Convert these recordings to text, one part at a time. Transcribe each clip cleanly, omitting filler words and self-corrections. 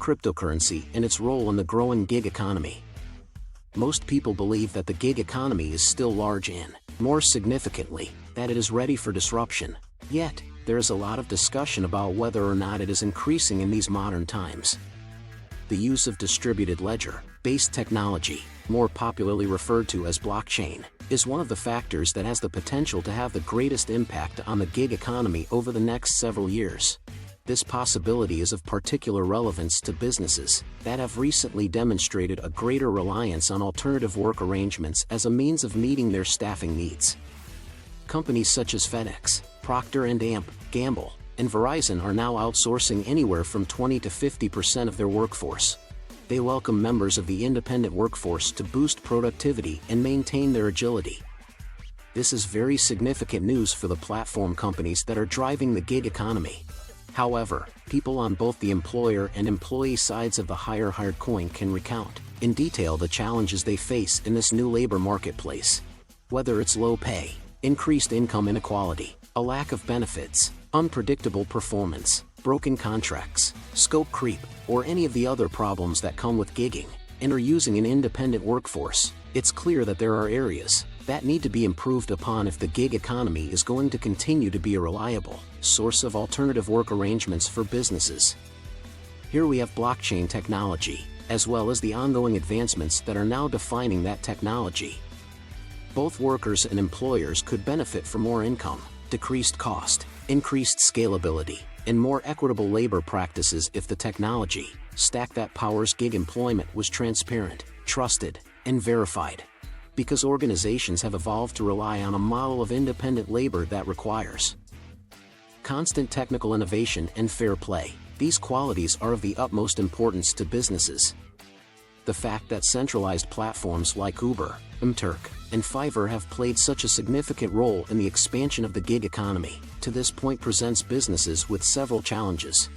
cryptocurrency and its role in the growing gig economy. Most people believe that the gig economy is still large and, more significantly, that it is ready for disruption. Yet, there is a lot of discussion about whether or not it is increasing in these modern times. The use of distributed ledger-based technology, more popularly referred to as blockchain, is one of the factors that has the potential to have the greatest impact on the gig economy over the next several years. This possibility is of particular relevance to businesses that have recently demonstrated a greater reliance on alternative work arrangements as a means of meeting their staffing needs. Companies such as FedEx, Procter & Gamble, and Verizon are now outsourcing anywhere from 20 to 50% of their workforce. They welcome members of the independent workforce to boost productivity and maintain their agility. This is very significant news for the platform companies that are driving the gig economy. However, people on both the employer and employee sides of the hire-hired coin can recount, in detail, the challenges they face in this new labor marketplace. Whether it's low pay, increased income inequality, a lack of benefits, unpredictable performance, broken contracts, scope creep, or any of the other problems that come with gigging and are using an independent workforce, it's clear that there are areas that need to be improved upon if the gig economy is going to continue to be a reliable source of alternative work arrangements for businesses. Here we have blockchain technology, as well as the ongoing advancements that are now defining that technology. Both workers and employers could benefit from more income, decreased cost, increased scalability, and more equitable labor practices if the technology stack that powers gig employment was transparent, trusted, and verified. Because organizations have evolved to rely on a model of independent labor that requires constant technical innovation and fair play, these qualities are of the utmost importance to businesses. The fact that centralized platforms like Uber, Turk, and Fiverr have played such a significant role in the expansion of the gig economy, to this point presents businesses with several challenges.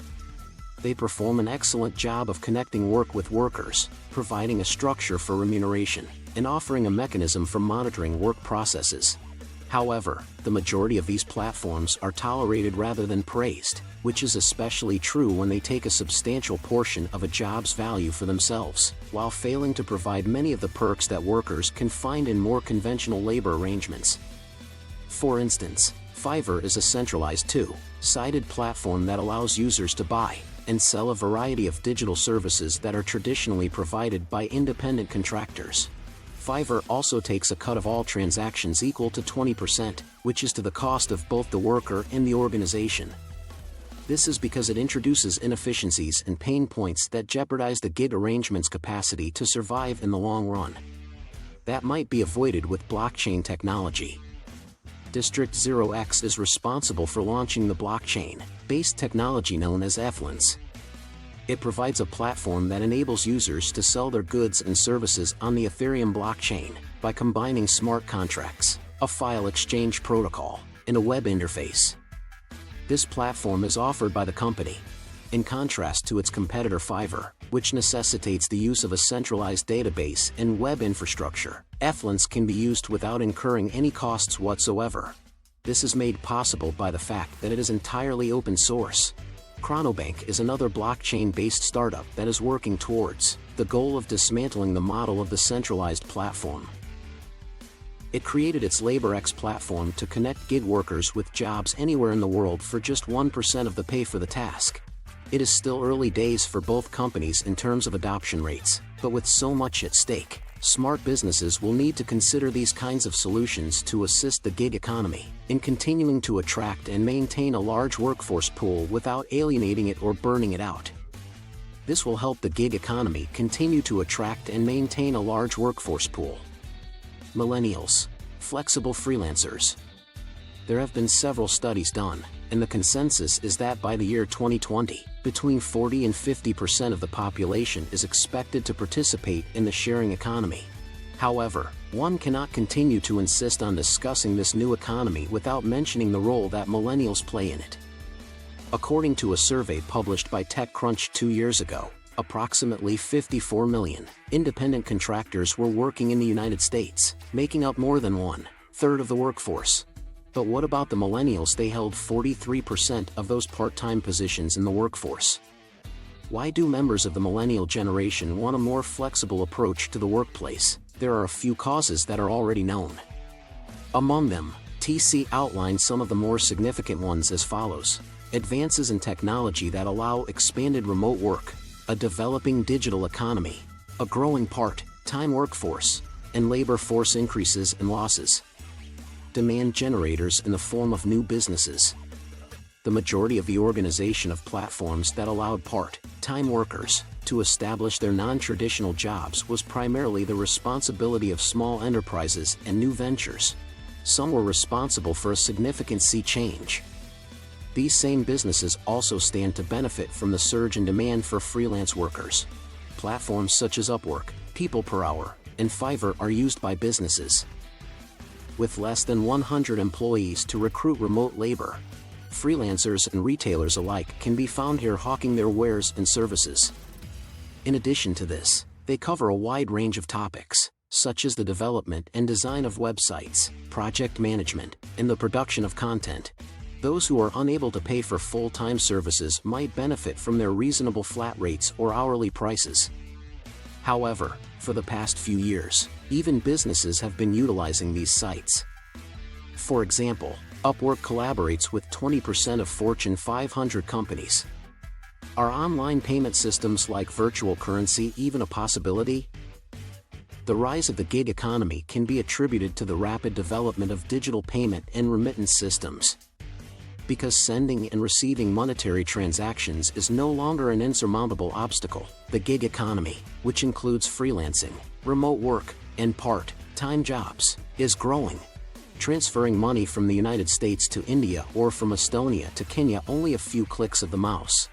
They perform an excellent job of connecting work with workers, providing a structure for remuneration, and offering a mechanism for monitoring work processes. However, the majority of these platforms are tolerated rather than praised, which is especially true when they take a substantial portion of a job's value for themselves, while failing to provide many of the perks that workers can find in more conventional labor arrangements. For instance, Fiverr is a centralized two-sided platform that allows users to buy and sell a variety of digital services that are traditionally provided by independent contractors. Fiverr also takes a cut of all transactions equal to 20%, which is to the cost of both the worker and the organization. This is because it introduces inefficiencies and pain points that jeopardize the gig arrangement's capacity to survive in the long run. That might be avoided with blockchain technology. District 0x is responsible for launching the blockchain-based technology known as Eflens. It provides a platform that enables users to sell their goods and services on the Ethereum blockchain by combining smart contracts, a file exchange protocol, and a web interface. This platform is offered by the company, in contrast to its competitor Fiverr, which necessitates the use of a centralized database and web infrastructure. Eflens can be used without incurring any costs whatsoever. This is made possible by the fact that it is entirely open source. Chronobank is another blockchain-based startup that is working towards the goal of dismantling the model of the centralized platform. It created its LaborX platform to connect gig workers with jobs anywhere in the world for just 1% of the pay for the task. It is still early days for both companies in terms of adoption rates, but with so much at stake, smart businesses will need to consider these kinds of solutions to assist the gig economy in continuing to attract and maintain a large workforce pool without alienating it or burning it out. This will help the gig economy continue to attract and maintain a large workforce pool. Millennials, flexible freelancers. There have been several studies done, and the consensus is that by the year 2020, between 40 and 50% of the population is expected to participate in the sharing economy. However, one cannot continue to insist on discussing this new economy without mentioning the role that millennials play in it. According to a survey published by TechCrunch 2 years ago, approximately 54 million independent contractors were working in the United States, making up more than 1/3 of the workforce. But what about the millennials? They held 43% of those part-time positions in the workforce. Why do members of the millennial generation want a more flexible approach to the workplace? There are a few causes that are already known. Among them, TC outlines some of the more significant ones as follows. Advances in technology that allow expanded remote work, a developing digital economy, a growing part-time workforce, and labor force increases and losses. Demand generators in the form of new businesses. The majority of the organization of platforms that allowed part-time workers to establish their non-traditional jobs was primarily the responsibility of small enterprises and new ventures. Some were responsible for a significant sea change. These same businesses also stand to benefit from the surge in demand for freelance workers. Platforms such as Upwork, People Per Hour, and Fiverr are used by businesses with less than 100 employees to recruit remote labor. Freelancers and retailers alike can be found here hawking their wares and services. In addition to this, they cover a wide range of topics, such as the development and design of websites, project management, and the production of content. Those who are unable to pay for full-time services might benefit from their reasonable flat rates or hourly prices. However, for the past few years, even businesses have been utilizing these sites. For example, Upwork collaborates with 20% of Fortune 500 companies. Are online payment systems like virtual currency even a possibility? The rise of the gig economy can be attributed to the rapid development of digital payment and remittance systems. Because sending and receiving monetary transactions is no longer an insurmountable obstacle, the gig economy, which includes freelancing, remote work, and part-time jobs, is growing. Transferring money from the United States to India or from Estonia to Kenya only a few clicks of the mouse.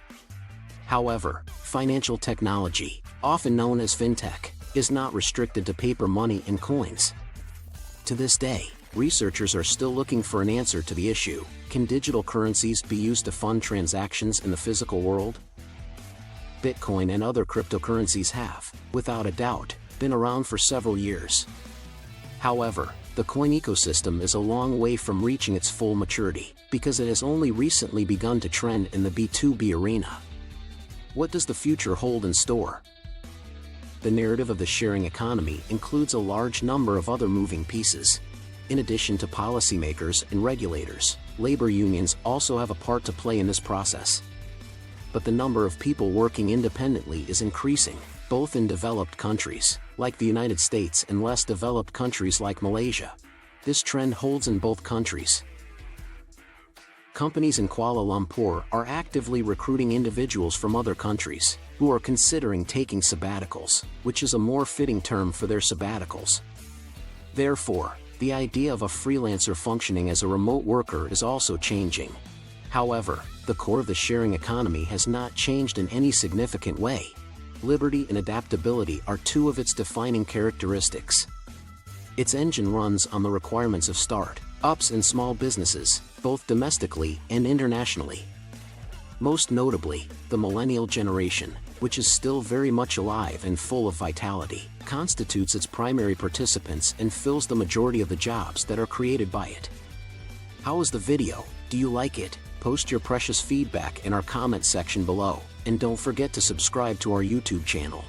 However, financial technology, often known as Fintech, is not restricted to paper money and coins. To this day, researchers are still looking for an answer to the issue: can digital currencies be used to fund transactions in the physical world? Bitcoin and other cryptocurrencies have, without a doubt, been around for several years. However, the coin ecosystem is a long way from reaching its full maturity, because it has only recently begun to trend in the B2B arena. What does the future hold in store? The narrative of the sharing economy includes a large number of other moving pieces. In addition to policymakers and regulators, labor unions also have a part to play in this process. But the number of people working independently is increasing, both in developed countries, like the United States, and less developed countries like Malaysia. This trend holds in both countries. Companies in Kuala Lumpur are actively recruiting individuals from other countries, who are considering taking sabbaticals, which is a more fitting term for their sabbaticals. Therefore, the idea of a freelancer functioning as a remote worker is also changing. However, the core of the sharing economy has not changed in any significant way. Liberty and adaptability are two of its defining characteristics. Its engine runs on the requirements of start-ups and small businesses, both domestically and internationally. Most notably, the millennial generation, which is still very much alive and full of vitality, constitutes its primary participants and fills the majority of the jobs that are created by it. How was the video? Do you like it? Post your precious feedback in our comment section below, and don't forget to subscribe to our YouTube channel.